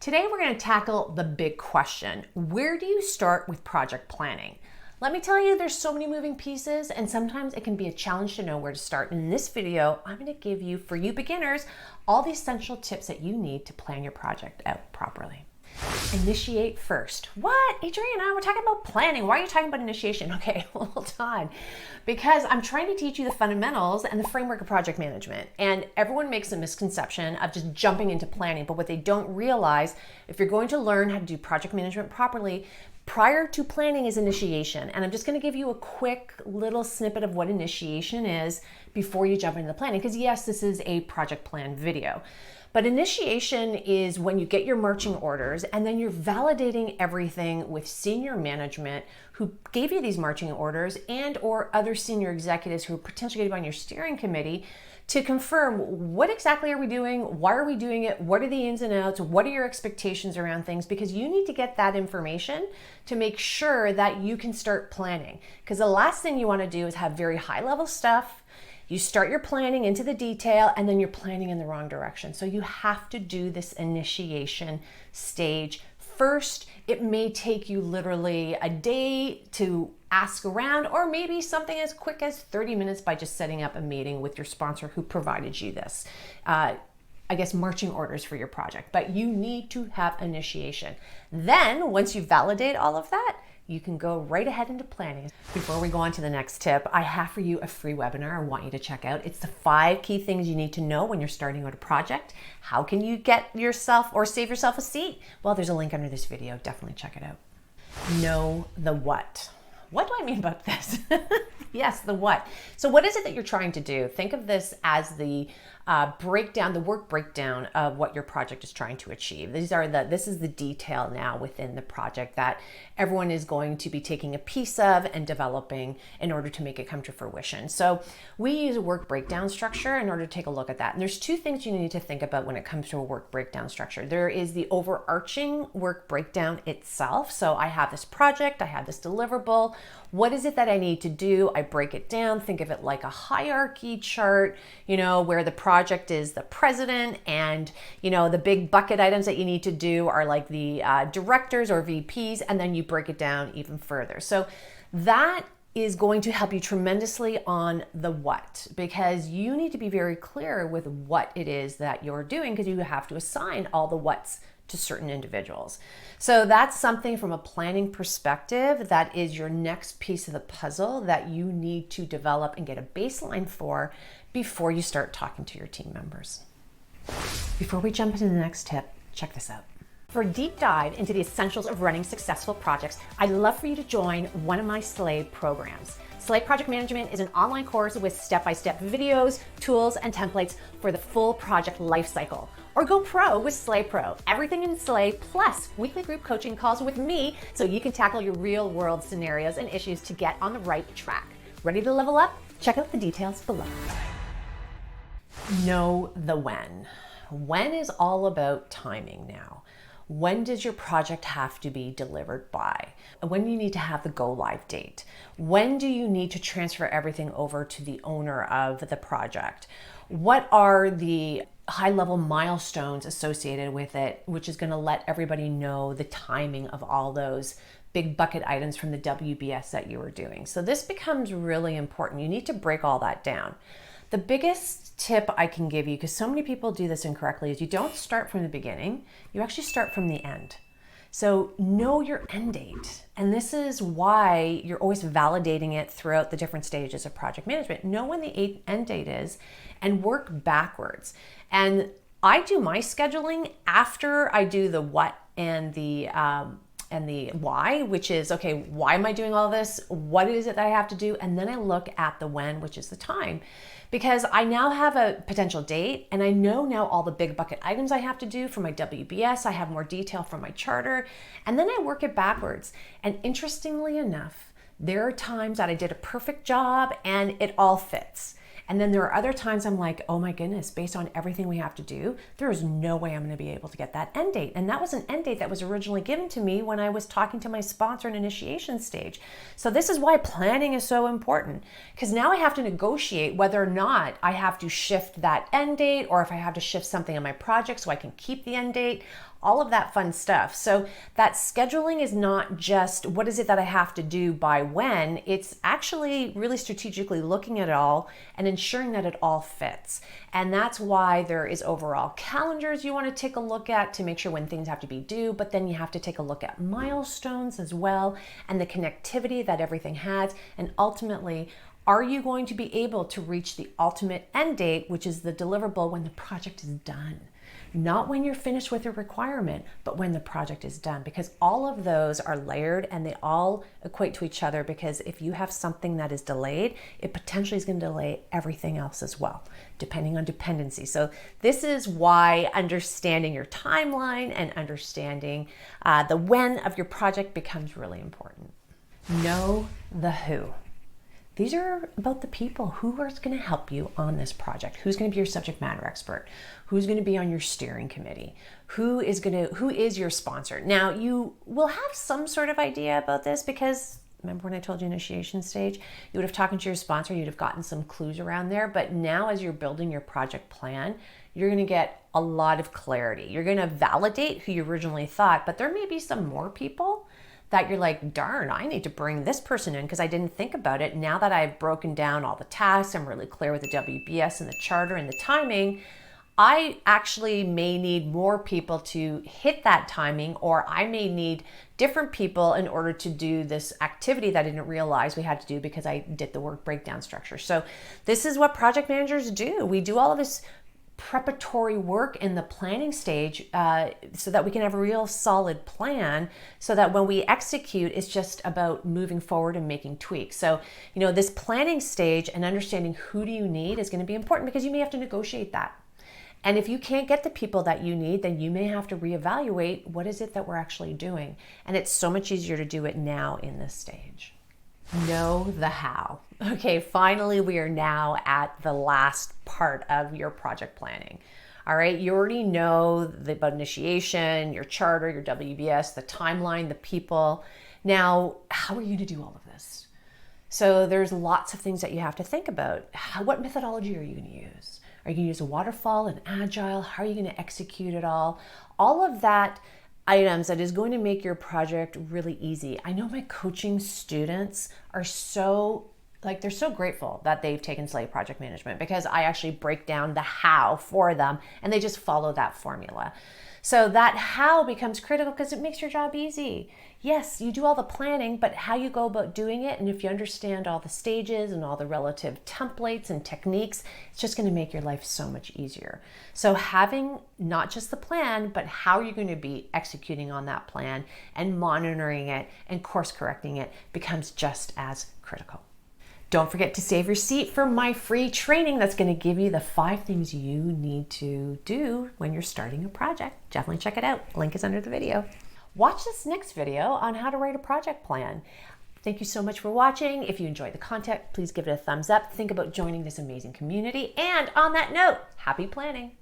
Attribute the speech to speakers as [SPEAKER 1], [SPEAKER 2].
[SPEAKER 1] Today we're going to tackle the big question. Where do you start with project planning? Let me tell you, there's so many moving pieces and sometimes it can be a challenge to know where to start. In this video, I'm going to give you, for you beginners, all the essential tips that you need to plan your project out properly. Initiate first. What? Adriana, we're talking about planning. Why are you talking about initiation? Okay, hold on. Because I'm trying to teach you the fundamentals and the framework of project management. And everyone makes a misconception of just jumping into planning. But what they don't realize, if you're going to learn how to do project management properly, prior to planning is initiation. And I'm just going to give you a quick little snippet of what initiation is before you jump into the planning. Because yes, this is a project plan video. But initiation is when you get your marching orders and then you're validating everything with senior management who gave you these marching orders and or other senior executives who are potentially going to be on your steering committee to confirm what exactly are we doing, why are we doing it, what are the ins and outs, what are your expectations around things, because you need to get that information to make sure that you can start planning. Because the last thing you want to do is have very high level stuff. You start your planning into the detail and then you're planning in the wrong direction. So you have to do this initiation stage first. It may take you literally a day to ask around, or maybe something as quick as 30 minutes by just setting up a meeting with your sponsor who provided you this, marching orders for your project. But you need to have initiation. Then once you validate all of that, you can go right ahead into planning. Before we go on to the next tip, I have for you a free webinar I want you to check out. It's the 5 key things you need to know when you're starting out a project. How can you get yourself or save yourself a seat? Well, there's a link under this video. Definitely check it out. Know the what. What do I mean about this? Yes, the what. So what is it that you're trying to do? Think of this as the work breakdown of what your project is trying to achieve. This is the detail now within the project that everyone is going to be taking a piece of and developing in order to make it come to fruition. So we use a work breakdown structure in order to take a look at that. And there's 2 things you need to think about when it comes to a work breakdown structure. There is the overarching work breakdown itself. So I have this project, I have this deliverable. What is it that I need to do? I break it down, think of it like a hierarchy chart, where the project is the president and, the big bucket items that you need to do are like the directors or VPs, and then you break it down even further. So that is going to help you tremendously on the what, because you need to be very clear with what it is that you're doing, because you have to assign all the what's to certain individuals. So that's something from a planning perspective that is your next piece of the puzzle that you need to develop and get a baseline for before you start talking to your team members. Before we jump into the next tip, check this out. For a deep dive into the essentials of running successful projects, I'd love for you to join one of my Slay programs. Slay Project Management is an online course with step-by-step videos, tools, and templates for the full project lifecycle. Or go pro with Slay Pro. Everything in Slay plus weekly group coaching calls with me so you can tackle your real-world scenarios and issues to get on the right track. Ready to level up? Check out the details below. Know the when. When is all about timing now. When does your project have to be delivered by? When do you need to have the go live date? When do you need to transfer everything over to the owner of the project? What are the high-level milestones associated with it, which is going to let everybody know the timing of all those big bucket items from the WBS that you were doing? So this becomes really important. You need to break all that down. The biggest tip I can give you, because so many people do this incorrectly, is you don't start from the beginning, you actually start from the end. So know your end date. And this is why you're always validating it throughout the different stages of project management. Know when the end date is and work backwards. And I do my scheduling after I do the what and the why, which is, okay, why am I doing all this? What is it that I have to do? And then I look at the when, which is the time. Because I now have a potential date and I know now all the big bucket items I have to do for my WBS. I have more detail from my charter, and then I work it backwards. And interestingly enough, there are times that I did a perfect job and it all fits. And then there are other times I'm like, oh my goodness, based on everything we have to do, there is no way I'm going to be able to get that end date. And that was an end date that was originally given to me when I was talking to my sponsor in initiation stage. So this is why planning is so important, because now I have to negotiate whether or not I have to shift that end date, or if I have to shift something in my project so I can keep the end date. all of that fun stuff. So that scheduling is not just what is it that I have to do by when, it's actually really strategically looking at it all and ensuring that it all fits. And that's why there is overall calendars you want to take a look at to make sure when things have to be due, but then you have to take a look at milestones as well and the connectivity that everything has. And ultimately, are you going to be able to reach the ultimate end date, which is the deliverable when the project is done? Not when you're finished with a requirement, but when the project is done, because all of those are layered and they all equate to each other, because if you have something that is delayed, it potentially is going to delay everything else as well, depending on dependency. So this is why understanding your timeline and understanding the when of your project becomes really important. Know the who. These are about the people who are going to help you on this project. Who's going to be your subject matter expert? Who's going to be on your steering committee? Who is your sponsor? Now, you will have some sort of idea about this because remember when I told you initiation stage, you would have talked to your sponsor, you'd have gotten some clues around there. But now as you're building your project plan, you're going to get a lot of clarity. You're going to validate who you originally thought, but there may be some more people that you're like, darn, I need to bring this person in because I didn't think about it. Now that I've broken down all the tasks, I'm really clear with the WBS and the charter and the timing, I actually may need more people to hit that timing, or I may need different people in order to do this activity that I didn't realize we had to do because I did the work breakdown structure. So this is what project managers do. We do all of this preparatory work in the planning stage so that we can have a real solid plan, so that when we execute, it's just about moving forward and making tweaks. So, this planning stage and understanding who do you need is going to be important, because you may have to negotiate that. And if you can't get the people that you need, then you may have to reevaluate what is it that we're actually doing. And it's so much easier to do it now in this stage. Know the how. Okay, finally, we are now at the last part of your project planning. All right, you already know about initiation, your charter, your WBS, the timeline, the people. Now, how are you going to do all of this? So there's lots of things that you have to think about. What methodology are you going to use? Are you going to use a waterfall, an agile? How are you going to execute it all? All of that items that is going to make your project really easy. I know my coaching students are they're so grateful that they've taken Slate Project Management, because I actually break down the how for them and they just follow that formula. So that how becomes critical because it makes your job easy. Yes, you do all the planning, but how you go about doing it, and if you understand all the stages and all the relative templates and techniques, it's just going to make your life so much easier. So having not just the plan, but how you're going to be executing on that plan and monitoring it and course correcting it becomes just as critical. Don't forget to save your seat for my free training that's going to give you the 5 things you need to do when you're starting a project. Definitely check it out. Link is under the video. Watch this next video on how to write a project plan. Thank you so much for watching. If you enjoyed the content, please give it a thumbs up. Think about joining this amazing community. And on that note, happy planning.